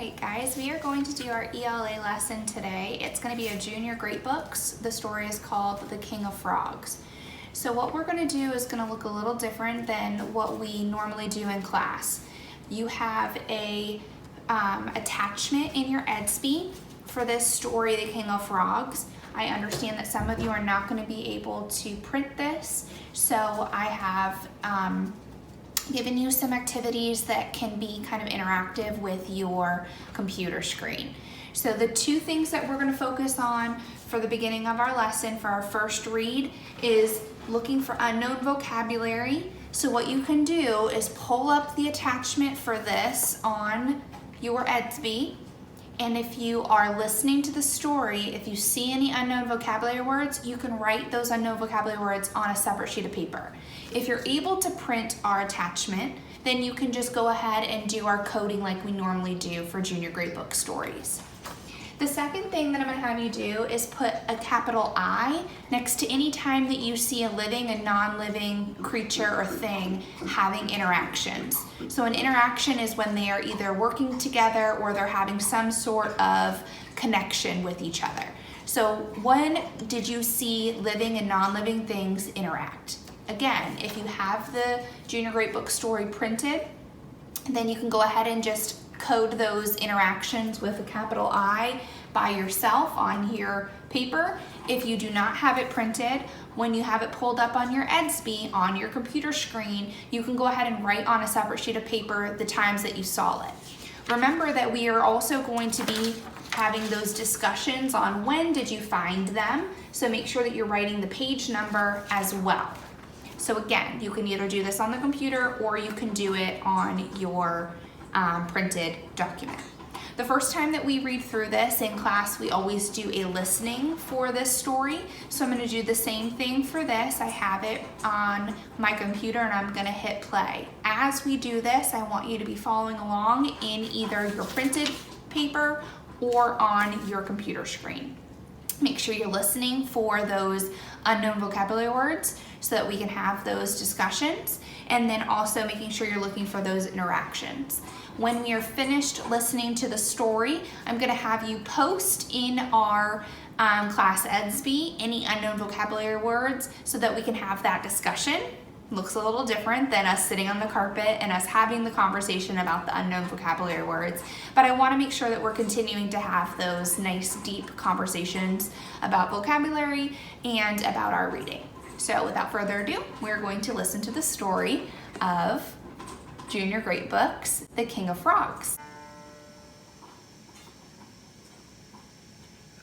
Alright guys, we are going to do our ELA lesson today. It's going to be a junior great books. The story is called The King of Frogs. So what we're going to do is going to look a little different than what we normally do in class. You have a attachment in your EDSB for this story, The King of Frogs. I understand that some of you are not going to be able to print this, so I have given you some activities that can be kind of interactive with your computer screen. So the two things that we're going to focus on for the beginning of our lesson for our first read is looking for unknown vocabulary. So what you can do is pull up the attachment for this on your EDSB, and if you are listening to the story, if you see any unknown vocabulary words, you can write those unknown vocabulary words on a separate sheet of paper. If you're able to print our attachment, then you can just go ahead and do our coding like we normally do for junior grade book stories. The second thing that I'm going to have you do is put a capital I next to any time that you see a living and non-living creature or thing having interactions. So an interaction is when they are either working together or they're having some sort of connection with each other. So when did you see living and non-living things interact? Again, if you have the junior grade book story printed, then you can go ahead and just code those interactions with a capital I by yourself on your paper. If you do not have it printed, when you have it pulled up on your EDSB on your computer screen, you can go ahead and write on a separate sheet of paper the times that you saw it. Remember that we are also going to be having those discussions on when did you find them, so make sure that you're writing the page number as well. So again, you can either do this on the computer or you can do it on your printed document. The first time that we read through this in class, we always do a listening for this story. So I'm going to do the same thing for this. I have it on my computer and I'm going to hit play. As we do this, I want you to be following along in either your printed paper or on your computer screen. Make sure you're listening for those unknown vocabulary words so that we can have those discussions, and then also making sure you're looking for those interactions. When we are finished listening to the story, I'm going to have you post in our class EDSB any unknown vocabulary words so that we can have that discussion. Looks a little different than us sitting on the carpet and us having the conversation about the unknown vocabulary words, but I want to make sure that we're continuing to have those nice deep conversations about vocabulary and about our reading. So without further ado, we're going to listen to the story of Junior Great Books, The King of Frogs.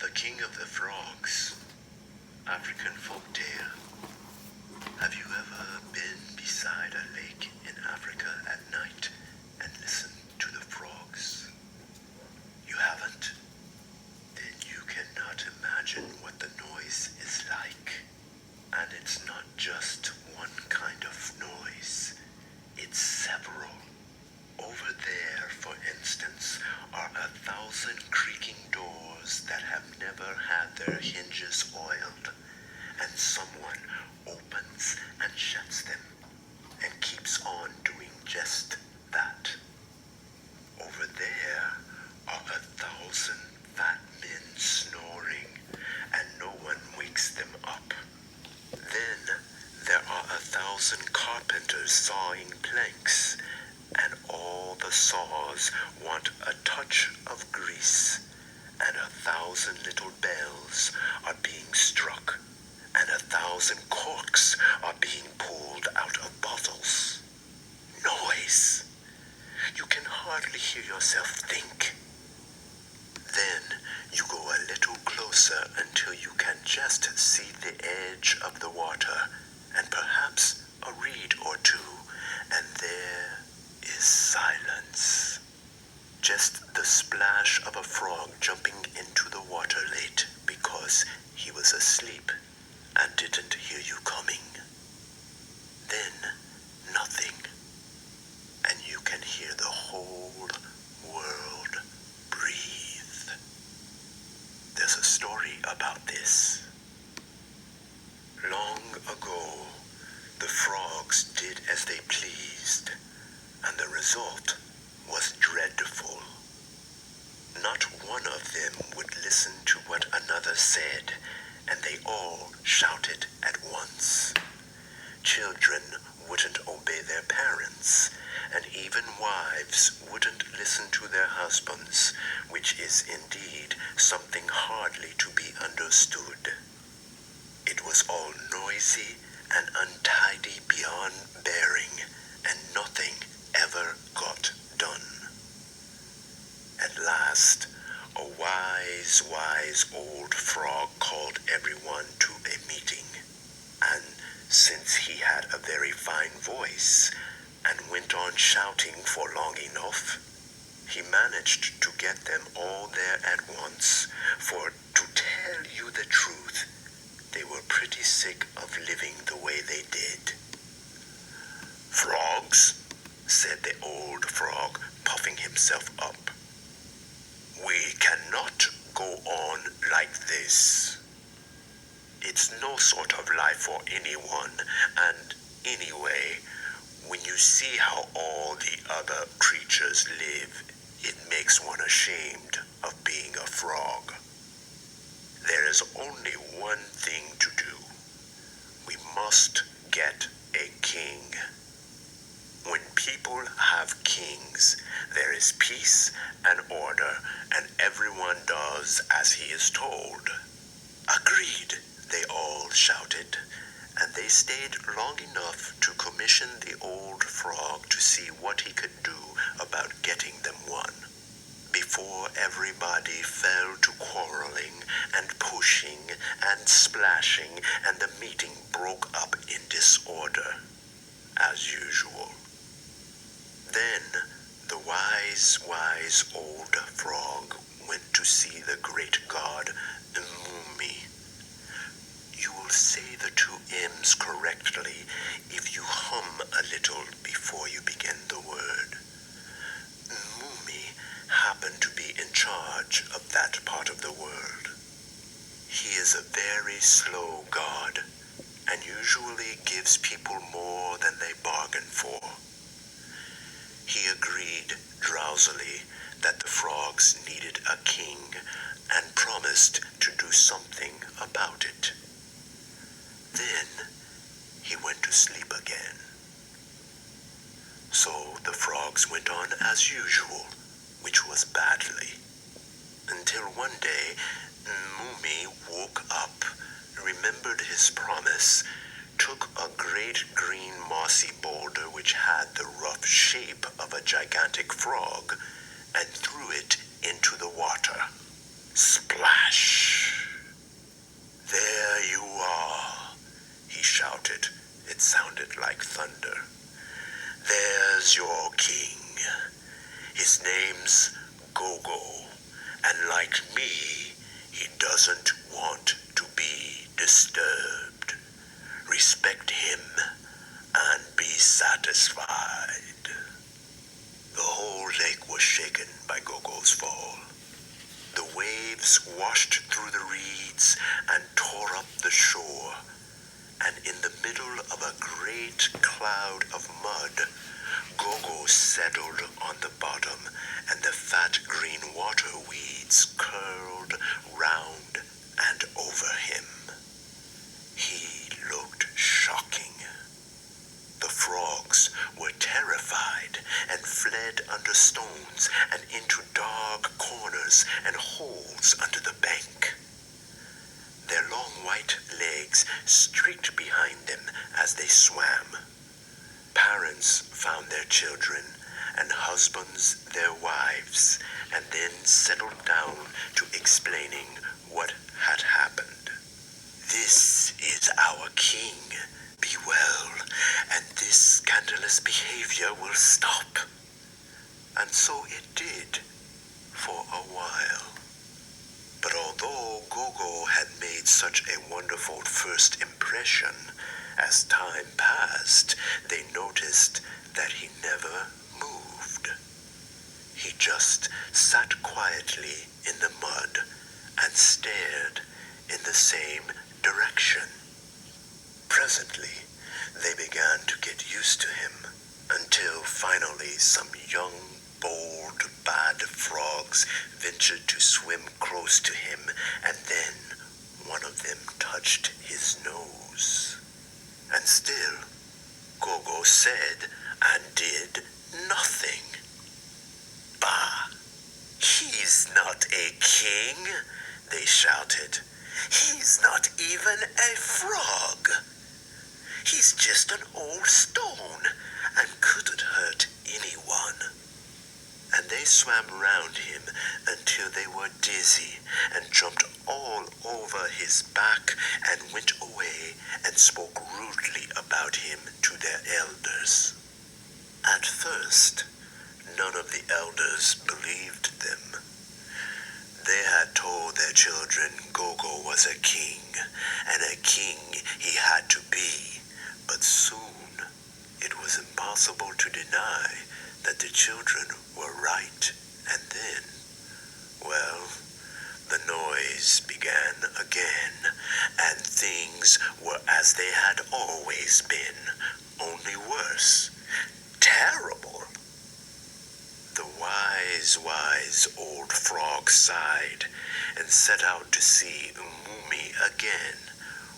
The King of the Frogs, African folktale. Have you ever been beside a lake in Africa at night and listened to the frogs? You haven't? Then you cannot imagine what the noise is like. And it's not just one kind of noise. It's several. Over there, for instance, are 1,000 creaking doors that have never had their hinges oiled, and someone opens and shuts them and keeps on doing just that. Over there are 1,000 fat men snoring, and no one wakes them up. Then there are 1,000 carpenters sawing planks, and all the saws want a touch of grease, and 1,000 little bells are being struck, and 1,000 corks are being pulled out of bottles. Noise! You can hardly hear yourself think. Then you go a little closer until you can just see the edge of the water and perhaps a reed or two, and there is silence. Just the splash of a frog jumping into the water late because he was asleep and didn't hear you coming. Then nothing, and you can hear the whole world breathe. There's a story about this. Long ago, the frogs did as they pleased, and the result was dreadful. listen to their husbands, which is indeed something hardly to be understood. It was all noisy and untidy beyond bearing, and nothing ever got done. At last, a wise old frog called everyone to a meeting, and since he had a very fine voice and went on shouting for long enough, he managed to get them all there at once, for to tell you the truth, they were pretty sick of living the way they did. "Frogs," said the old frog, puffing himself up, "we cannot go on like this. It's no sort of life for anyone, and anyway, when you see how all the other creatures live, it makes one ashamed of being a frog. There is only one thing to do. We must get a king. When people have kings, there is peace and order, and everyone does as he is told." "Agreed," they all shouted, and they stayed long enough to commission the old frog to see what he could do about getting them one, before everybody fell to quarreling and pushing and splashing, and the meeting broke up in disorder, as usual. Then the wise old frog went to see the great god Mumi. You will say the two M's correctly if you hum a little before you begin the word. Mumi happened to be in charge of that part of the world. He is a very slow god, and usually gives people more than they bargain for. He agreed drowsily that the frogs needed a king and promised to do something about it. Then he went to sleep again. So the frogs went on as usual, which was badly, until one day Mumi woke up, remembered his promise, took a great green mossy boulder which had the rough shape of a gigantic frog, and threw it into the water. Splash! "There you are," he shouted. It sounded like thunder. "There's your king. His name's Gogo, and like me, he doesn't want to be disturbed. Respect him and be satisfied." The whole lake was shaken by Gogo's fall. The waves washed through the reeds and tore up the shore, and in the middle of a great cloud of mud, Gogo settled on the bottom, and the fat green water weeds curled round and over him. He looked shocking. The frogs were terrified and fled under stones and into dark corners and holes under the bank. Their long white legs streaked behind them as they swam. Parents found their children and husbands their wives, and then settled down to explaining what had happened. "This is our king. Be well, and this scandalous behavior will stop." And so it did, for a while. But although Gogo had made such a wonderful first impression, as time passed, they noticed that he never moved. He just sat quietly in the mud and stared in the same direction. Presently, they began to get used to him, until finally some young, bold, bad frogs ventured to swim close to him, and then one of them touched his nose. And still, Gogo said and did nothing. Bah! He's not a king, they shouted. He's not even a frog. He's just an old stone and couldn't hurt anyone. And they swam round him until they were dizzy and jumped all over his back and went away and spoke rudely about him to their elders. At first, none of the elders believed them. They had told their children Gogo was a king, and a king he had to be, but soon it was impossible to deny that the children were right, and then, well, the noise began again, and things were as they had always been, only worse, terrible. The wise old frog sighed and set out to see Umumi again,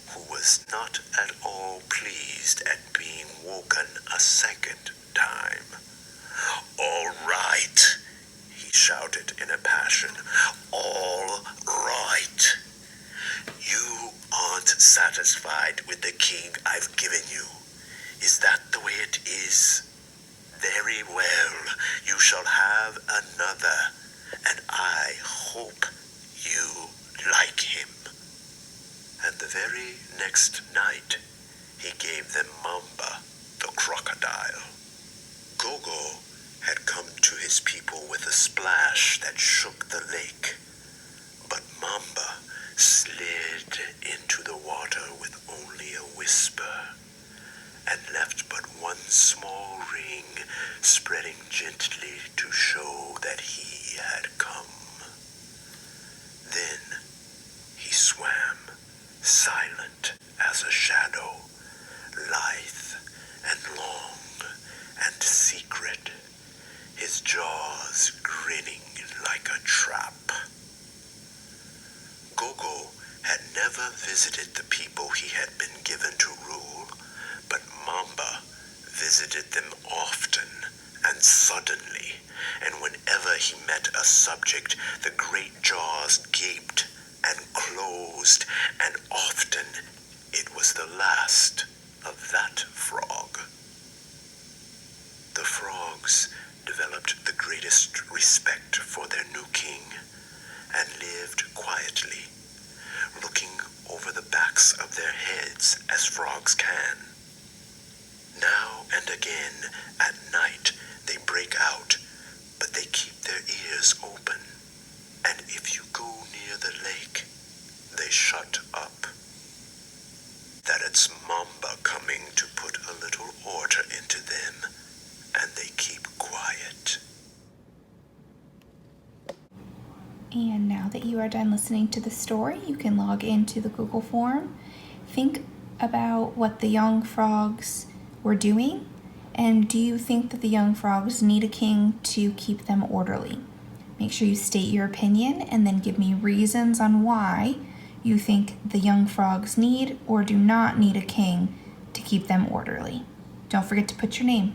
who was not at all pleased at being woken a second time. "All right," he shouted in a passion. "All right. You aren't satisfied with the king I've given you. Is that the way it is? Very well, you shall have another, and I hope you like him." And the very next night, he gave them Mamba, the crocodile. Gogo had come to his people with a splash that shook the lake, but Mamba slid into the water with only a whisper, and left but one small ring spreading gently to show that he had come. Then he swam, silent as a shadow, lithe and long and secret, his jaws grinning like a trap. Gogo had never visited the people he had been given to rule, but Mamba visited them often and suddenly, and whenever he met a subject, the great jaws gaped and closed, and often it was the last of that frog. The frogs developed the greatest respect for their new king and lived quietly, looking over the backs of their heads as frogs can. Now and again at night they break out, but they keep their ears open, and if you go near the lake, they shut up. That it's Mamba coming to put a little order into them, and they keep quiet. And now that you are done listening to the story, you can log into the Google form. Think about what the young frogs were doing, and do you think that the young frogs need a king to keep them orderly? Make sure you state your opinion and then give me reasons on why you think the young frogs need or do not need a king to keep them orderly. Don't forget to put your name.